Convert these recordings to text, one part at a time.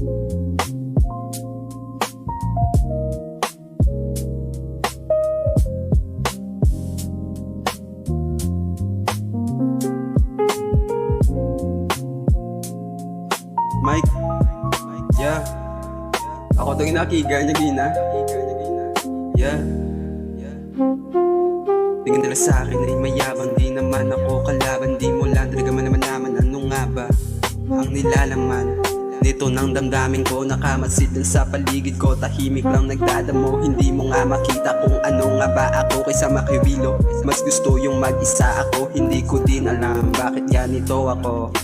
Mike, yeah. Ako to inakiga niya gina. Yeah. Tingin nila sa akin ay mayabang, di naman ako kalaban. Di mo lang talaga man naman naman ano nga ba ang nilalaman nito ng damdamin ko. Nakamasid lang sa paligid ko, tahimik lang nagdadamo. Hindi mo nga makita kung ano nga ba ako kaysa makiwilo. Mas gusto yung mag-isa ako, hindi ko din alam bakit ganito ako.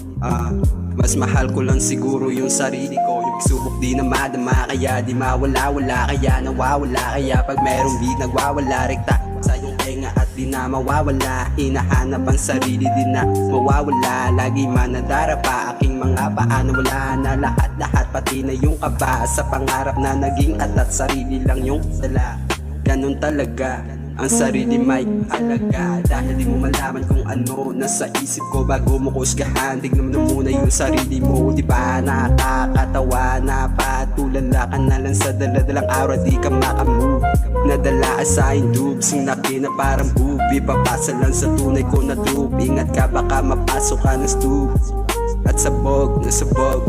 Mas mahal ko lang siguro yung sarili ko. Yung subok di na madama, kaya di mawala-wala. Kaya nawawala, kaya pag merong beat nagwawala. Rekta sa yung tenga at di na mawawala. Hinahanap ang sarili di na mawawala. Lagi manadarapa aking mga paano. Wala na lahat-lahat, pati na yung kaba sa pangarap na naging atat. Sarili lang yung dala, ganun talaga ang sarili may halaga. Dahil di mo malaman kung ano nasa isip ko bago mo kusgahan. Tignan mo muna yung sarili mo, di ba nakakatawa na patulala ka na lang sa daladalang araw. Di ka makamove, nadala sa indub, sinaki na parang bubi. Papasa lang sa tunay ko na tube. Ingat ka baka mapasok ka ng stube. At sabog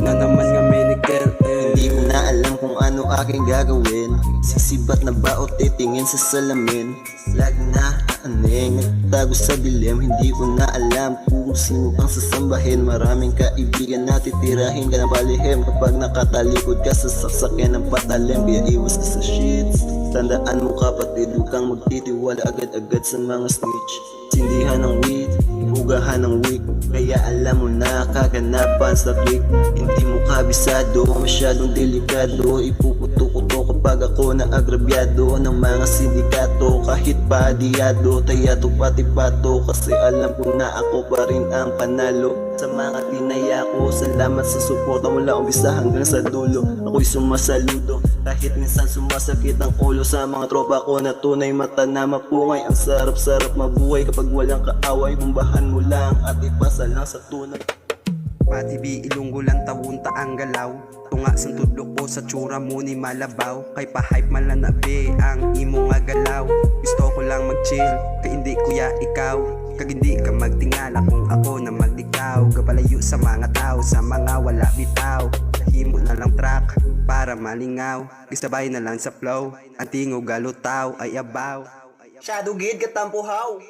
na naman nga medical. Hindi ko na alam kung ano aking gagawin. Sisibat na ba o titingin sa salamin? Lag na aneng, nagtago sa dilim. Hindi ko na alam kung sino ang sasambahin. Maraming kaibigan na titirahin ka na palihim. Kapag nakatalikod ka sa sasakyan ng patalim, kaya iwas ka sa shits. Tandaan mo kapatid, huwag kang magtitiwala agad-agad sa mga snitch. Sindihan ng weed, hugahan ng week. Kaya alam mo na kaganapan sa click. Hindi mo kabisado, masyadong delikado. Ipuputo-kuto kapag ako na agrabyado ng mga sindikato. Kahit pa adiyado, tayato pati pato. Kasi alam ko na ako pa rin ang panalo. Sa mga tinaya ko, salamat sa suporta mula umpisa hanggang sa dulo. Ako'y sumasaludo, kahit minsan sumasakit ang ulo. Sa mga tropa ko na tunay mata na mapungay. Ang sarap-sarap mabuhay kapag walang kaaway. Bumbahan mo lang at ipasa lang sa tunay. Patibi ilunggo lang tawunta ang galaw. Tunga sang tudlok po sa tsura mo ni malabaw. Kay pa-hype malanabi ang imo nga galaw. Gusto ko lang mag-chill, kay hindi kuya ikaw. Kag hindi ka magtingala kung ako na magdikaw. Gapalayo sa mga tao, sa mga wala bitaw. Himo na lang track para malingaw. Gisabay na lang sa flow, ang tingog galutaw ay abaw. Shadow Gid katampuhaw.